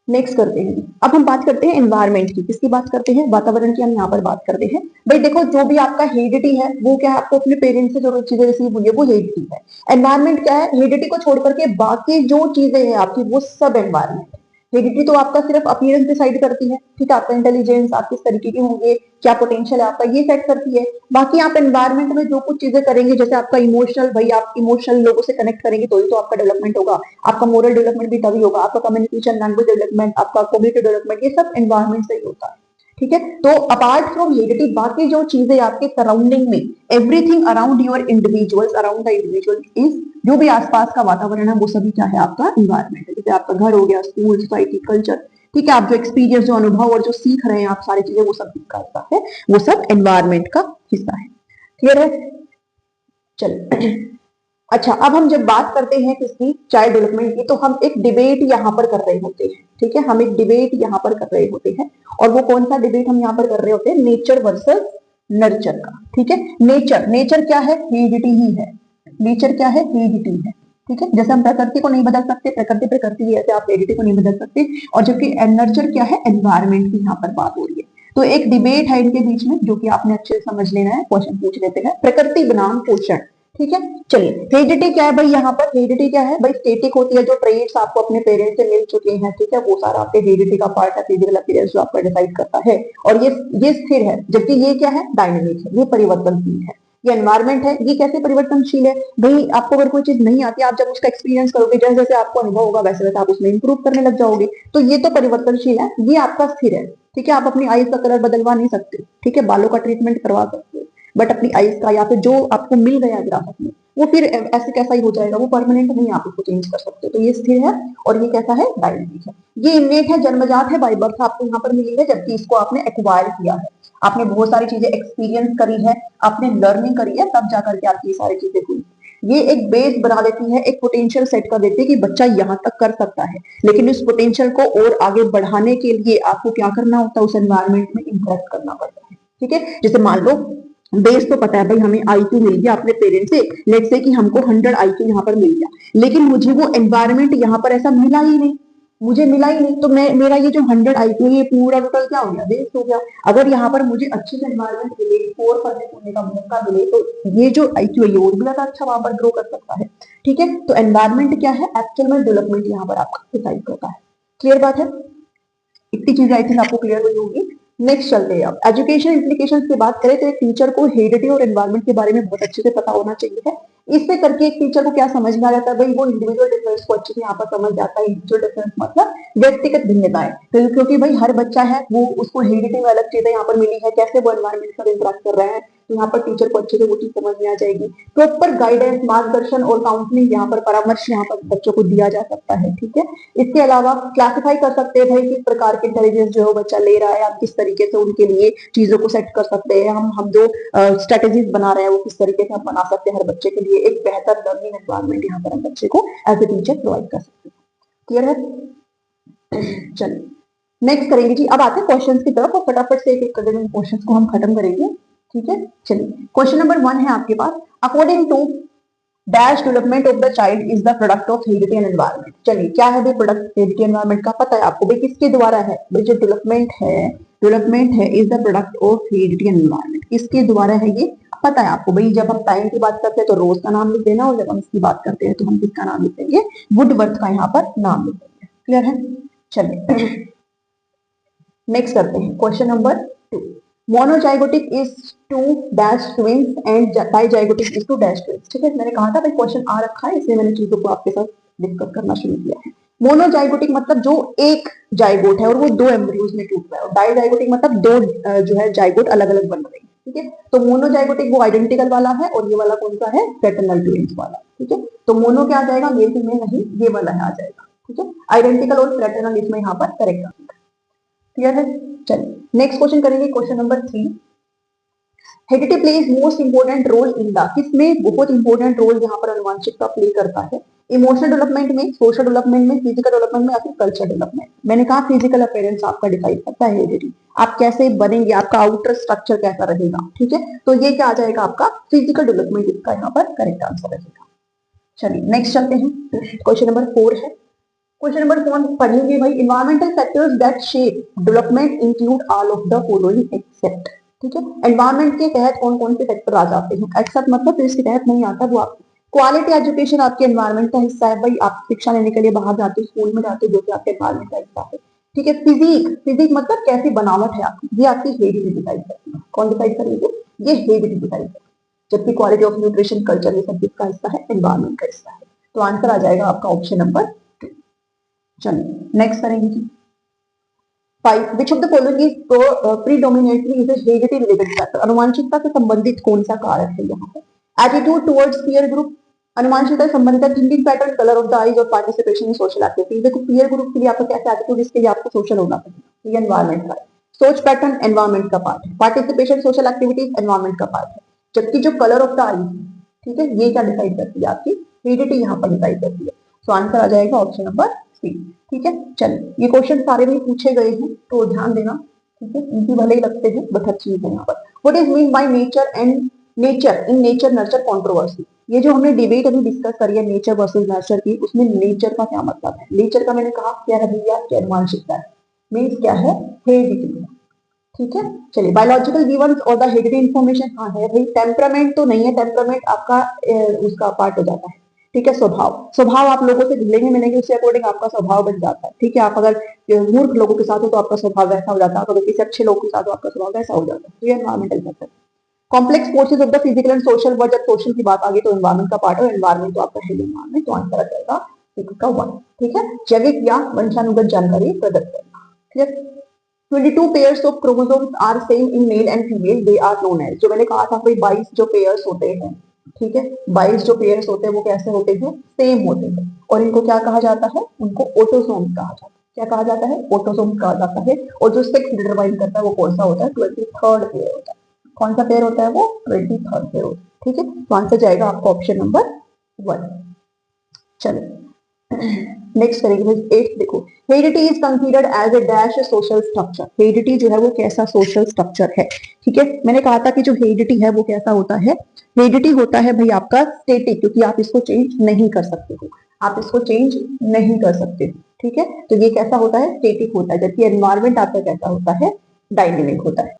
नेक्स्ट करते हैं, अब हम बात करते हैं एनवायरमेंट की। किसकी बात करते हैं, वातावरण की हम यहाँ पर बात करते हैं। भाई देखो, जो भी आपका हेरिडिटी है वो क्या है, आपको अपने पेरेंट्स से जो चीजें रिसीव हुई है वो हेरिडिटी है। एनवायरमेंट क्या है, हेरिडिटी को छोड़ करके बाकी जो चीजें हैं आपकी, वो सब एनवायरमेंट है। हेरिडिटी तो आपका सिर्फ अपीयरेंस डिसाइड करती है। ठीक है, आपका इंटेलिजेंस, आप किस तरीके के होंगे, क्या पोटेंशियल है आपका, ये सेट करती है। बाकी आप एनवायरमेंट में जो कुछ चीजें करेंगे, जैसे आपका इमोशनल, भाई आप इमोशनल लोगों से कनेक्ट करेंगे तो ही तो आपका डेवलपमेंट होगा, आपका मोरल डेवलपमेंट भी तभी होगा, आपका कम्युनिकेशन, लैंग्वेज डेवलपमेंट, आपका कॉग्निटिव डेवलपमेंट, ये सब एनवायरमेंट से ही होता है। ठीक है, तो अपार्ट फ्रॉम हेरिडिटी, बाकी जो चीजें आपके सराउंडिंग में, everything around your individuals, around the individual is, जो भी आसपास का वातावरण है वो सभी क्या है, आपका इन्वायरमेंट है। जैसे आपका घर हो गया, स्कूल, सोसाइटी, कल्चर। ठीक है, आप जो एक्सपीरियंस, जो अनुभव और जो सीख रहे हैं आप सारी चीजें, वो सब का हिस्सा है, वो सब एनवायरमेंट का हिस्सा है। क्लियर है, चलिए। अच्छा, अब हम जब बात करते हैं किसकी, चाइल्ड डेवलपमेंट की, तो हम एक डिबेट यहाँ पर कर रहे होते हैं। ठीक है, हम एक डिबेट यहाँ पर कर रहे होते हैं, और वो कौन सा डिबेट हम यहाँ पर कर रहे होते हैं, नेचर वर्सेस नर्चर का। ठीक है, नेचर क्या है, हेरिडिटी ही है। नेचर क्या है, हेरिडिटी है। ठीक है, जैसे हम प्रकृति को नहीं बदल सकते, प्रकृति प्रकृति है, ऐसे आप हेरिडिटी को नहीं बदल सकते। और जबकि नर्चर क्या है, एनवायरमेंट की यहाँ पर बात हो रही है। तो एक डिबेट है इनके बीच में, जो कि आपने अच्छे से समझ लेना है। क्वेश्चन पूछ लेते हैं, प्रकृति बनाम पोषण। ठीक है, चलिए, हेरिडिटी क्या है भाई, यहाँ पर हेरिडिटी क्या है भाई, स्टेटिक होती है, जो ट्रेड्स आपको अपने पेरेंट्स से मिल चुके हैं। ठीक है, वो सारा आपके हेरिडिटी का पार्ट है, फिजिकल अपीयरेंस जो आपका डिसाइड करता है, और ये स्थिर है। जबकि ये क्या है, डायनेमिक है, ये परिवर्तनशील है। ये एनवायरमेंट है, ये कैसे परिवर्तनशील है भाई, आपको अगर कोई चीज नहीं आती, आप जब उसका एक्सपीरियंस करोगे, जैसे जैसे आपको अनुभव होगा, वैसे वैसे आप उसमें इंप्रूव करने लग जाओगे। तो ये तो परिवर्तनशील है, ये आपका स्थिर है। ठीक है, आप अपनी आईज का कलर बदलवा नहीं सकते। ठीक है, बालों का ट्रीटमेंट करवा सकते हो, बट अपनी आइज का या फिर जो आपको मिल गया विरासत में वो फिर ऐसे कैसा ही हो जाएगा, वो परमानेंट नहीं, आप उसको चेंज कर सकते। तो ये स्थिर है और ये कैसा है, डायनेमिक है। ये इनेट है, जन्मजात है, बाय बर्थ आपको यहाँ पर मिली है, जबकि इसको आपने एक्वायर किया है, आपने बहुत सारी चीजें एक्सपीरियंस करी है, आपने लर्निंग करी है, तब जाकर के आपकी ये सारी चीजें हुई। ये एक बेस बना देती है, एक पोटेंशियल सेट कर देती है कि बच्चा यहाँ तक कर सकता है, लेकिन इस पोटेंशियल को और आगे बढ़ाने के लिए आपको क्या करना होता है, उस एनवायरमेंट में इंटरेक्ट करना पड़ता है। ठीक है, जैसे मान लो बेस तो पता है भाई, हमें आईक्यू मिल गया अपने पेरेंट्स से, लेट्स से कि हमको 100 आईक्यू यहाँ पर मिल गया, लेकिन मुझे वो एनवायरमेंट यहाँ पर ऐसा मिला ही नहीं, मुझे मिला ही नहीं, तो मैं मेरा ये जो 100 आईक्यू ये पूरा टोटल क्या हो गया, वेस्ट हो गया। अगर यहाँ पर मुझे अच्छे से एनवायरमेंट मिले, स्कोर करने का मौका मिले, तो ये जो आईक्यू है ये और भी ज्यादा अच्छा वहां पर ग्रो कर सकता है। ठीक है, तो एनवायरमेंट क्या है, एक्चुअल में डेवलपमेंट यहाँ पर आपका डिसाइड करता है। क्लियर बात है, इतनी चीजें आई थिंक आपको क्लियर हुई होगी। नेक्स्ट चलते हैं अब एजुकेशन इंप्लीकेशन की बात करें तो एक टीचर को हेरिडिटी और एनवायरमेंट के बारे में बहुत अच्छे से पता होना चाहिए है। इससे करके एक टीचर को क्या समझ में आ जाता है भाई, वो इंडिविजुअल डिफरेंस को अच्छे से यहाँ पर समझ जाता है। इंडिविजुअल डिफरेंस मतलब व्यक्तिगत भिन्नताएं, क्योंकि भाई हर बच्चा है वो, उसको हेरिडिटी में अलग चीजें यहाँ पर मिली है, कैसे वो एनवायरमेंट पर इंटरेक्ट कर रहे हैं, तो यहाँ पर टीचर को अच्छे से वो चीज समझ में आ जाएगी। प्रॉपर गाइडेंस, मार्गदर्शन और काउंसलिंग यहाँ पर परामर्श यहाँ पर बच्चों को दिया जा सकता है। ठीक है, इसके अलावा क्लासिफाई कर सकते हैं भाई किस प्रकार के इंटेलिजेंस जो है बच्चा ले रहा है, आप किस तरीके से उनके लिए चीजों को सेट कर सकते हैं। हम जो स्ट्रेटेजीज बना रहे हैं वो किस तरीके से हम बना सकते हैं हर बच्चे के लिए एक बेहतर लर्निंग एनवायरमेंट यहाँ पर हम बच्चे को एज ए टीचर प्रोवाइड कर सकते हैं। क्लियर है, चलिए नेक्स्ट करेंगे जी। अब आते हैं क्वेश्चंस की तरफ और फटाफट से एक एक करके क्वेश्चंस को हम खत्म करेंगे। ठीक है, चलिए क्वेश्चन नंबर 1 है आपके पास, according to dash development of the child is the product of heredity and environment. चलिए क्या है भाई प्रोडक्ट हेरिडिटी एनवायरमेंट का, पता है आपको भाई किसके द्वारा है भाई, जो डेवलपमेंट है is the product of heredity and environment, किसके द्वारा है ये पता है आपको भाई। जब हम टाइम की बात करते हैं तो रोज का नाम लिख देना, और जब हम इसकी बात करते हैं तो हम किसका नाम लिख देंगे, वुडवर्थ का यहाँ पर नाम लिख देंगे। क्लियर है, चलिए नेक्स्ट करते हैं question number 2, monozygotic is to dash twins and dizygotic is to dash twins. ठीक है, मैंने कहा था भाई क्वेश्चन आ रखा है, इसलिए मैंने चीजों को आपके साथ डिस्कस करना शुरू किया है। मोनोजाइगोटिक मतलब जो एक जाइगोट है और वो 2 एम्ब्रियोज में टूट रहा है, और डाइजाइगोटिक मतलब 2 जो है जाइगोट अलग अलग बन रहे हैं। ठीक है, तो मोनोजाइगोटिक वो आइडेंटिकल वाला है, और ये वाला कौन सा है, फ्रेटर्नल ट्विंस वाला। ठीक है, तो मोनो क्या आ जाएगा, मेल फीमेल नहीं, ये वाला है आ जाएगा। ठीक है, आइडेंटिकल और फ्रेटर्नल इसमें यहाँ पर करेक्ट आंसर। क्लियर है, चलिए नेक्स्ट क्वेश्चन करेंगे, question number 3, heredity plays most important role in the, किसमें बहुत इंपोर्टेंट रोल यहाँ पर अनुवांशिकता प्ले करता है, इमोशनल डेवलपमेंट में, सोशल डेवलपमेंट में, फिजिकल डेवलपमेंट में, या फिर कल्चर डेवलपमेंट। मैंने कहा फिजिकल अपीयरेंस आपका डिसाइड करता है हेरिडिटी, आप कैसे बनेंगे, आपका आउटर स्ट्रक्चर कैसा रहेगा। ठीक है, तो ये क्या आ जाएगा आपका फिजिकल डेवलपमेंट, इसका यहाँ पर करेक्ट आंसर रहेगा। चलिए नेक्स्ट चलते हैं, क्वेश्चन नंबर 4 है। क्वेश्चन नंबर 4 पढ़ेंगे भाई, environmental factors that shape development include all of the following except. ठीक है, एनवायरमेंट के तहत कौन कौन से फैक्टर आ जाते हैं, एक्सेप्ट मतलब तो इसके तहत नहीं आता, वो आप क्वालिटी एजुकेशन आपके एनवायरमेंट का हिस्सा है भाई, आप शिक्षा लेने के लिए बाहर जाते हो, स्कूल में जाते हो, जो कि आपके एनवायरमेंट का हिस्सा है। ठीक है, फिजिक मतलब कैसी बनावट है आपकी, ये आपकी हेरिडिटी डिसाइड करती है। कौन डिसाइड करेंगे, ये हेरिडिटी डिसाइड करती है, जबकि क्वालिटी ऑफ न्यूट्रिशन, कल्चर, ये सब किसका हिस्सा है, एनवायरमेंट का हिस्सा है। तो आंसर आ जाएगा आपका ऑप्शन नंबर 2। चलिए नेक्स्ट करेंगे जी, 5, which of the following is predominantly is a heredity related factor, अनुवांशिकता से संबंधित कौन सा कारक है यहाँ पर, एटीट्यूड टुवर्ड्स पीयर ग्रुप, अनुवांशिकता से संबंधित thinking pattern, colour of the eyes और पार्टिसिपेशन इन सोशल एक्टिविटीज। देखो पीयर ग्रुप के लिए आपका कैसा एटीट्यूड, इसके लिए आपको सोशल होना पड़ेगा, ये एनवायरमेंट का है, सोच पैटर्न एनवायरमेंट का पार्ट है, पार्टिसिपेशन सोशल एक्टिविटीज एनवायरमेंट का पार्ट है, जबकि जो कलर ऑफ द आईज, ठीक है, ये क्या डिसाइड करती है, आपकी हेरिडिटी यहाँ पर डिसाइड करती है। तो आंसर आ जाएगा ऑप्शन नंबर 3। ठीक है, चलिए ये क्वेश्चन सारे भी पूछे गए हैं तो ध्यान देना। ठीक है, इजी भले ही लगते हैं बट हर चीज है यहाँ पर। What is mean by nature and nature in nature nurture controversy, ये जो हमने डिबेट अभी डिस्कस करी है नेचर वर्सेस नर्चर की, उसमें नेचर का क्या मतलब है, नेचर का मैंने कहा क्या है भैया, क्या अनुवांशिकता है, मीन्स क्या है, हेरिडिटी। ठीक है, चलिए बायोलॉजिकल गिवंस और द हेरिडिटी इंफॉर्मेशन, हाँ है भाई, टेम्परामेंट तो नहीं है, टेम्परामेंट आपका उसका पार्ट हो जाता है। ठीक है, स्वभाव आप लोगों से मिलेंगे मिलेंगे उसके अकॉर्डिंग आपका स्वभाव बन जाता है। ठीक है, आप अगर मूर्ख लोगों के साथ हो तो आपका स्वभाव वैसा हो जाता है, अगर किसी अच्छे लोगों के साथ हो आपका स्वभाव वैसा हो जाता है। तो ये environmental factor. Complex forces of the physical and social world, जब सोशल की बात आ गई तो एनवायरमेंट का पार्ट है, एनवायरमेंट तो आपका है एनवायरमेंट, तो आंसर आ जाएगा का 1। ठीक है, जैविक या वंशानुगत जानकारी प्रदत्त करना। ठीक है, 22 pairs of chromosomes are same in male and female, they are known as. जो मैंने कहा था भाई 22 जो पेयर्स होते हैं, ठीक है, 22 जो पेयर्स होते हैं वो कैसे होते हैं, सेम होते हैं, और इनको क्या कहा जाता है, उनको ऑटोसोम्स कहा जाता है। क्या कहा जाता है, ऑटोसोम्स कहा जाता है। और जो सेक्स डिटरमाइन करता है वो कौन सा होता है, 23rd पेयर होता है। कौन सा पेयर होता है वो, 23rd पेयर होता है, ठीक है। तो आंसर जाएगा आपका ऑप्शन नंबर 1। चलो नेक्स्ट करेंगे भाई 8 देखो, heredity is considered as a dash social structure. Heredity जो है वो कैसा सोशल स्ट्रक्चर है, ठीक है। मैंने कहा था कि जो हेरिडिटी है वो कैसा होता है, हेरिडिटी होता है भाई आपका स्टेटिक, क्योंकि आप इसको चेंज नहीं कर सकते हो, आप इसको चेंज नहीं कर सकते, ठीक है। तो ये कैसा होता है, स्टेटिक होता है, जबकि एनवायरमेंट आपका कैसा होता है, डायनेमिक होता है।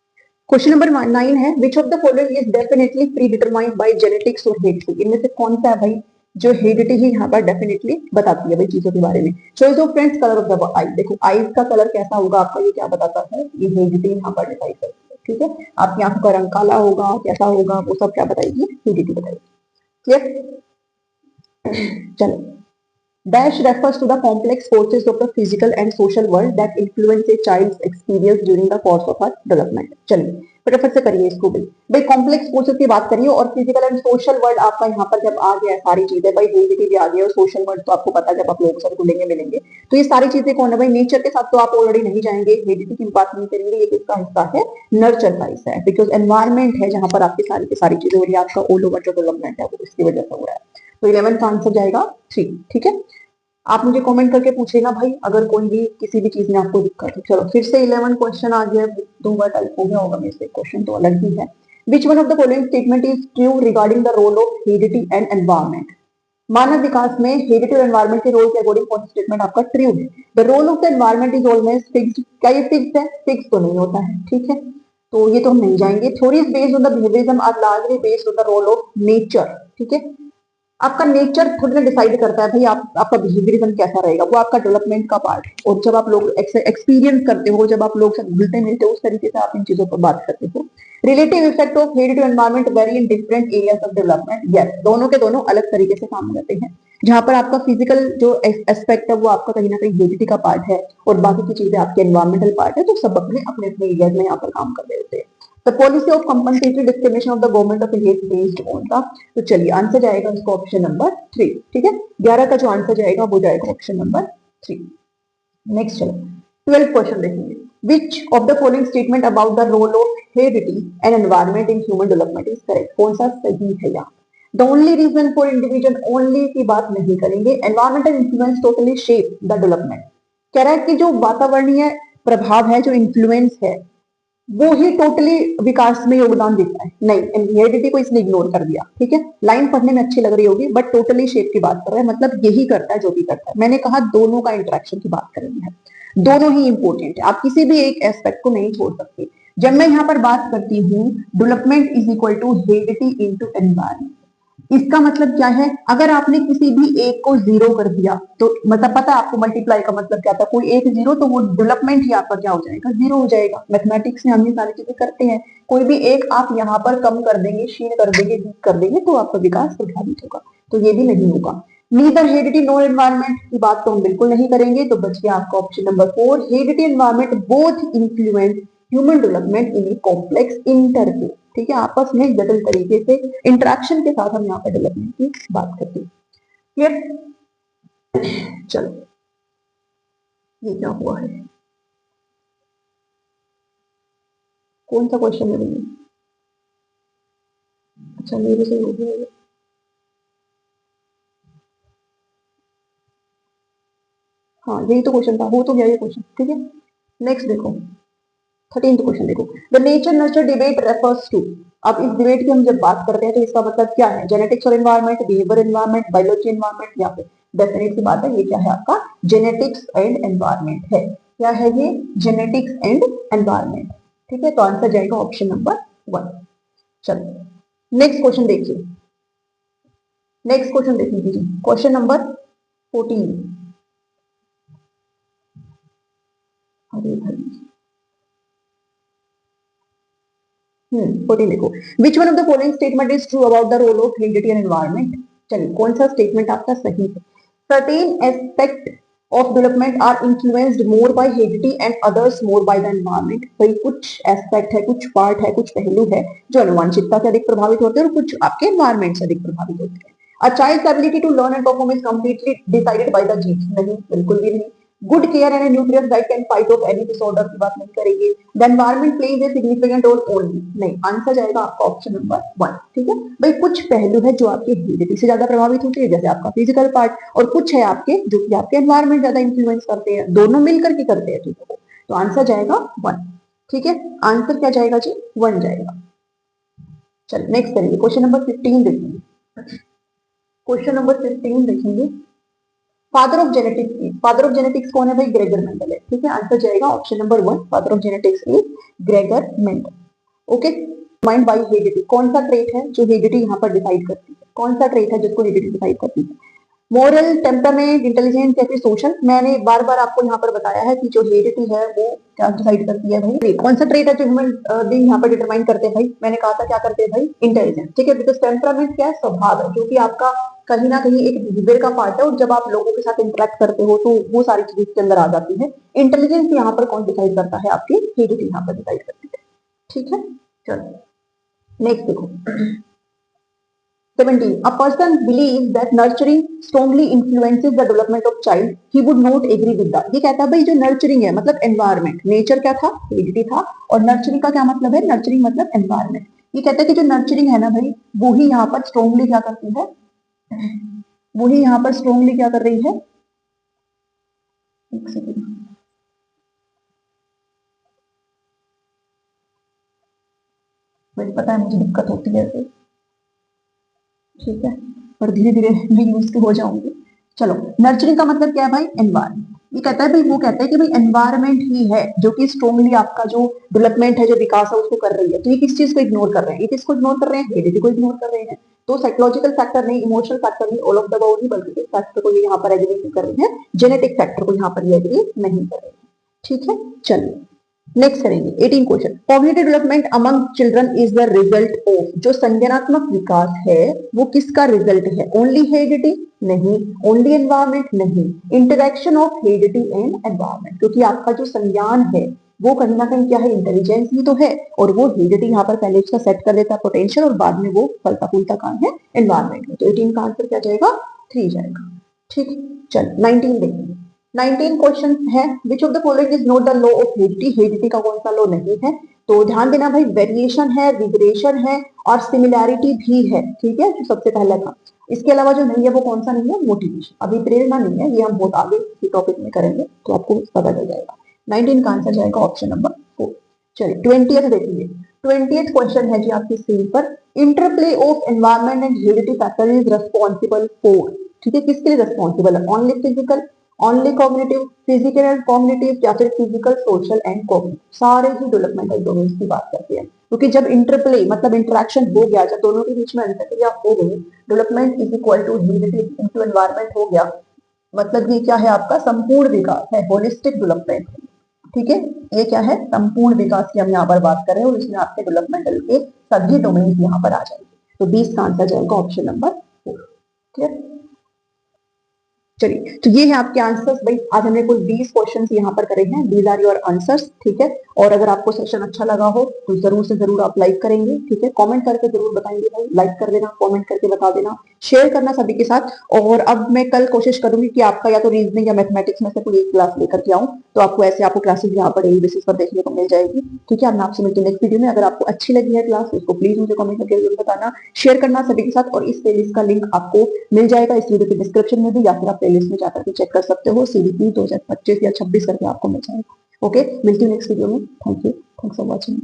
क्वेश्चन नंबर 9 है, विच of the following is definitely pre determined by genetics और हेरिडिटी। इनमें से कौन सा है भाई जो हेरिडिटी ही यहाँ पर डेफिनेटली बताती है भाई चीजों के बारे में। Choice of friends, colour of the eye, देखो आईज का कलर कैसा होगा आपका, ये क्या बताता है, ये हेरिडिटी यहाँ पर डिसाइड करती है, ठीक है। आपकी आंखों का रंग काला होगा, कैसा होगा, वो सब क्या बताएगी, हेरिडिटी बताएगी। क्लियर, चलो। Dash refers to the complex forces of the physical and social world that influence a child's experience during the course of her development। चलिए फटाफट से करिए इसको भी भाई, कॉम्प्लेक्स फोर्सेस की बात करिए, और फिजिकल एंड सोशल वर्ल्ड आपका यहाँ पर जब आ गया है सारी चीजें भाई, हेरिडिटी भी आ गई और सोशल वर्ल्ड तो आपको पता है, जब आप लोगों से घुलेंगे मिलेंगे तो ये सारी चीजें कौन है भाई, नेचर के साथ तो आप ऑलरेडी नहीं जाएंगे, हेरिडिटी की बात नहीं करेंगे, ये किसका हिस्सा है, नर्चर का हिस्सा है, बिकॉज एनवायरमेंट है जहां पर आपकी सारी की सारी चीजें हो रही है, आपका ऑल ओवर जो डेवलपमेंट है वो इसकी वजह से हो रहा है। तो 11 का आंसर जाएगा 3, ठीक है। आप मुझे कमेंट करके पूछेगा भाई अगर कोई भी किसी भी चीज में आपको दिक्कत है। चलो फिर से 11 क्वेश्चन आ गया, 2 बार टाइप हो गया होगा मेरे से, क्वेश्चन तो अलग ही है। Which one of the following statement is true regarding the role of heredity and environment. मानव विकास में हेरिडिटी और एनवायरमेंट के रोल के अकॉर्डिंग कौन सा स्टेटमेंट आपका ट्रू है। The role of the environment is always fixed. क्या ये फिक्स्ड है, फिक्स तो नहीं होता है, ठीक है, तो ये तो हम नहीं जाएंगे। Theories based on the behaviourism are largely based on the role of nature, ठीक है। आपका नेचर खुद में डिसाइड करता है भाई आपका बिहेवियरिज्म कैसा रहेगा, वो आपका डेवलपमेंट का पार्ट है। और जब आप लोग एक्सपीरियंस करते हो, जब आप लोग से घुलते मिलते हो, उस तरीके से आप इन चीजों पर बात करते हो। Relative effect of heredity to environment vary in different areas of development. Yes, दोनों के दोनों अलग तरीके से काम करते हैं। जहां पर आपका फिजिकल जो एस्पेक्ट है वो आपका कहीं ना कहीं हेरिडिटी का पार्ट है, और बाकी की चीजें आपके एनवायरमेंटल पार्ट है, तो सब अपने अपने अपने एरियाज में यहाँ पर काम कर रहे होते हैं। The policy of compensatory discrimination of the government of India is based on the, तो चलिए आंसर जाएगा इसका ऑप्शन नंबर 3, ठीक है। 11 का जो आंसर जाएगा वो जाएगा ऑप्शन नंबर 3। नेक्स्ट चलो 12 क्वेश्चन देखेंगे। Which of the following statement about the role of heredity and environment in human development is correct? कौन सा सही है यहाँ। The only reason for individual, only की बात नहीं करेंगे। Environmental influence totally shape the development। कह रहा है कि जो वातावरणीय प्रभाव है, जो इन्फ्लुएंस है, वो ही टोटली विकास में योगदान देता है। नहीं, हेरिडिटी को इसने इग्नोर कर दिया, ठीक है। लाइन पढ़ने में अच्छी लग रही होगी, बट टोटली शेप की बात कर रहा है, मतलब यही करता है जो भी करता है। मैंने कहा दोनों का इंटरेक्शन की बात करेंगे, दोनों ही इंपॉर्टेंट है, आप किसी भी एक एस्पेक्ट को नहीं छोड़ सकते। जब मैं यहाँ पर बात करती हूँ development is equal to heredity into environment, इसका मतलब क्या है, अगर आपने किसी भी एक को जीरो कर दिया तो मतलब पता है आपको मल्टीप्लाई का मतलब क्या था, कोई एक जीरो तो वो डेवलपमेंट ही आपका क्या हो जाएगा, जीरो हो जाएगा। मैथमेटिक्स में हम ये सारी चीजें करते हैं, कोई भी एक आप यहाँ पर कम कर देंगे, क्षीण कर देंगे, वीक कर देंगे, तो आपका विकास प्रभावित होगा। तो ये भी नहीं होगा। नीदर हेरिडिटी नॉर एनवायरमेंट की बात तो हम बिल्कुल नहीं करेंगे, तो बच गया आपका option number 4, heredity environment both influence human development in a complex interplay, ठीक है, आपस में जटिल तरीके से इंटरेक्शन के साथ हम यहाँ पे डेवलपमेंट की बात करते हैं। क्लियर, चलो ये क्या हुआ है, कौन सा क्वेश्चन है भैया, अच्छा मेरे से हो गया, हाँ यही तो क्वेश्चन था, हो तो गया ये क्वेश्चन, ठीक है। नेक्स्ट देखो 13th क्वेश्चन देखो, the nature nurture debate refers to. अब इस डिबेट की हम जब बात करते हैं तो इसका मतलब क्या है, जेनेटिक्स और environment, behaviour environment, biology environment, या फिर डेफिनेट सी बात है ये क्या है आपका जेनेटिक्स एंड एनवायरमेंट है। क्या है ये, जेनेटिक्स एंड एनवायरमेंट, ठीक है। तो आंसर जाएगा ऑप्शन नंबर 1। चलो नेक्स्ट क्वेश्चन देखिए, नेक्स्ट क्वेश्चन देख लीजिए, क्वेश्चन नंबर 14। अरे भाई 14 देखो, which one of the following statement is true about the role of heredity and environment. चलिए कौन सा स्टेटमेंट आपका सही है। Certain aspect of development are influenced more by heredity and others more by the environment. भाई कुछ aspect है, कुछ पार्ट है, कुछ पहलू है जो अनुवांशिकता से अधिक प्रभावित होते हैं और कुछ आपके एनवायरमेंट से अधिक प्रभावित होते हैं। A child's ability to learn and perform is completely decided by the genes. नहीं, बिल्कुल भी नहीं। Good care and nutrient diet can fight off any disorder की बात नहीं करेंगे। The environment plays a significant role only. नहीं, आंसर जाएगा आपका ऑप्शन नंबर 1। ठीक है भाई, कुछ पहलू है जो आपके हेरिडिटी से ज्यादा प्रभावित होते हैं, जैसे आपका फिजिकल पार्ट, और कुछ है आपके जो कि आपके एनवायरमेंट ज्यादा इन्फ्लुएंस करते हैं, दोनों मिलकर के करते हैं चीजों को। तो आंसर जाएगा 1। ठीक है, आंसर क्या जाएगा जी? 1 जाएगा। चलिए नेक्स्ट करेंगे, क्वेश्चन नंबर 15 देखेंगे। क्वेश्चन नंबर 15 देखेंगे, father of genetics. Father of genetics कौन है भाई? ग्रेगर मेंडल है। ठीक है, आंसर जाएगा option number 1, father of genetics is Gregor Mendel. Okay, mind bye heredity, कौन सा ट्रेट है जो हेरिडिटी यहाँ पर डिसाइड करती है? कौन सा ट्रेट है जिसको हेरिडिटी डिसाइड करती है? मॉरल, टेम्परामेंट, इंटेलिजेंस या फिर सोशल? मैंने बार बार आपको यहाँ पर बताया है कि जो हेरिडिटी है वो क्या डिसाइड करती है भाई? कौन सा ट्रेट है जो ह्यूमन बीइंग यहाँ पर डिटरमाइन करते हैं भाई? मैंने कहा था क्या करते हैं भाई? इंटेलिजेंस। ठीक है, बिकॉज टेम्परामेंट क्या है? स्वभाव है, जो कि आपका कहीं ना कहीं एक बिहेवियर का पार्ट है, और जब आप लोगों के साथ इंटरेक्ट करते हो तो वो सारी चीजें इसके अंदर आ जाती है। इंटेलिजेंस यहाँ पर कौन डिसाइड करता है? आपकी हेरिडिटी यहाँ पर डिसाइड करती है। ठीक है, चलो नेक्स्ट देखो। 17. A person believes that nurturing strongly influences the development of child. He would not agree with that. ये कहता है भाई जो nurturing है मतलब environment, nature क्या था? heredity था, और nurturing का क्या मतलब है? nurturing मतलब environment। ये कहता है कि जो nurturing है ना भाई, वो ही यहाँ पर strongly क्या करती है? वो ही यहाँ पर strongly क्या कर रही है? एक सेकंड, मुझे पता है मुझे दिक्कत होती है ऐसे। ठीक है, पर धीरे धीरे मैं यूज टू हो जाऊंगी। चलो, नर्चरिंग का मतलब क्या है भाई? एनवायरमेंट। ये कहता है भाई, वो कहता है कि भाई एनवायरमेंट ही है जो कि स्ट्रॉन्गली आपका जो डेवलपमेंट है, जो विकास है, उसको कर रही है। तो ये किस चीज को इग्नोर कर रहे हैं? ये किसको इग्नोर कर रहे हैं? हेरिडिटी को इग्नोर कर रहे हैं। तो साइकोलॉजिकल फैक्टर नहीं, इमोशनल फैक्टर नहीं, ऑल ऑफ द अबव नहीं, बल्कि इस फैक्टर को ये यहाँ पर एग्री नहीं कर रहे हैं, जेनेटिक फैक्टर को यहाँ पर ये एग्री नहीं कर रहे हैं। ठीक है, चलिए नेक्स्ट करेंगे 18 question. Cognitive development among children is the result of, जो संज्ञानात्मक विकास है वो किसका रिजल्ट है? Only heredity? नहीं। Only environment? नहीं। Interaction of heredity and environment, क्योंकि आपका जो संज्ञान है वो कहीं ना कहीं क्या है? इंटेलिजेंस ही तो है, और वो हेरिडिटी यहाँ पर पहले उसका सेट कर देता है पोटेंशियल, और बाद में वो फलता फूलता काम है एनवायरमेंट में। तो 18 का आंसर क्या जाएगा? 3 जाएगा। ठीक, चल 19 देखेंगे। 19 क्वेश्चन है, विच of the following is not the law of heredity? Heredity का कौन सा लॉ नहीं है? तो ध्यान देना भाई, वेरिएशन है, रिग्रेशन है, और सिमिलैरिटी भी है। ठीक है, जो सबसे पहला था। इसके अलावा जो नहीं है वो कौन सा नहीं है? मोटिवेशन। अभी प्रेरणा नहीं है, ये हम बहुत आगे इसी टॉपिक में करेंगे तो आपको पता चल जाएगा। 19 का आंसर जाएगा ऑप्शन नंबर 4। चलिए 20th देखेंगे। 20th क्वेश्चन है जी आपकी स्क्रीन पर, interplay of environment and heredity factor is responsible for. ठीक है, किसके लिए रिस्पॉन्सिबल है? Only physical, only cognitive, physical and cognitive, या फिर फिजिकल, सोशल एंड कॉग्निटिव? सारे ही डेवलपमेंटल डोमेन्स की बात करते हैं, क्योंकि जब इंटरप्ले मतलब इंटरेक्शन हो गया, जब दोनों के बीच में अंतरक्रिया हो गई, development is equal to heredity into environment हो गया, मतलब ये क्या है? आपका संपूर्ण विकास है, होलिस्टिक डेवलपमेंट। ठीक है, ये क्या है? संपूर्ण विकास की हम यहाँ पर बात कर रहे हैं, और इसमें आपके डेवलपमेंटल के सभी डोमेन्स यहाँ पर आ जाएंगे। तो 20 का आंसर जाएगा ऑप्शन नंबर 4। क्लियर? चलिए, तो ये है आपके आंसर्स भाई। आज हमने कुल 20 क्वेश्चंस यहाँ पर करे हैं। These are your answers. ठीक है, और अगर आपको सेशन अच्छा लगा हो तो जरूर से जरूर आप लाइक करेंगे। ठीक है, कमेंट करके जरूर बताएंगे भाई, लाइक कर देना, कमेंट करके बता देना, शेयर करना सभी के साथ। और अब मैं कल कोशिश करूंगी कि आपका या तो रीजनिंग या मैथमेटिक्स में से कोई एक क्लास लेकर के आऊँ, तो आपको ऐसे आपको क्लासेस यहाँ पर डेली बेसिस पर देखने को मिल जाएगी। ठीक है, अब मैं आपसे मिलती हूँ नेक्स्ट वीडियो में। अगर आपको अच्छी लगी है क्लास, उसको प्लीज मुझे कमेंट करके जरूर बताना, शेयर करना सभी के साथ, और इस प्लेलिस्ट का लिंक आपको मिल जाएगा इस वीडियो के डिस्क्रिप्शन में भी, या फिर आप प्लेलिस्ट में जाकर के चेक कर सकते हो। सीडीपी 2025 या 26 करके आपको मिल जाएगा। ओके, मिलती हूँ नेक्स्ट वीडियो में। Thank you, thanks for watching.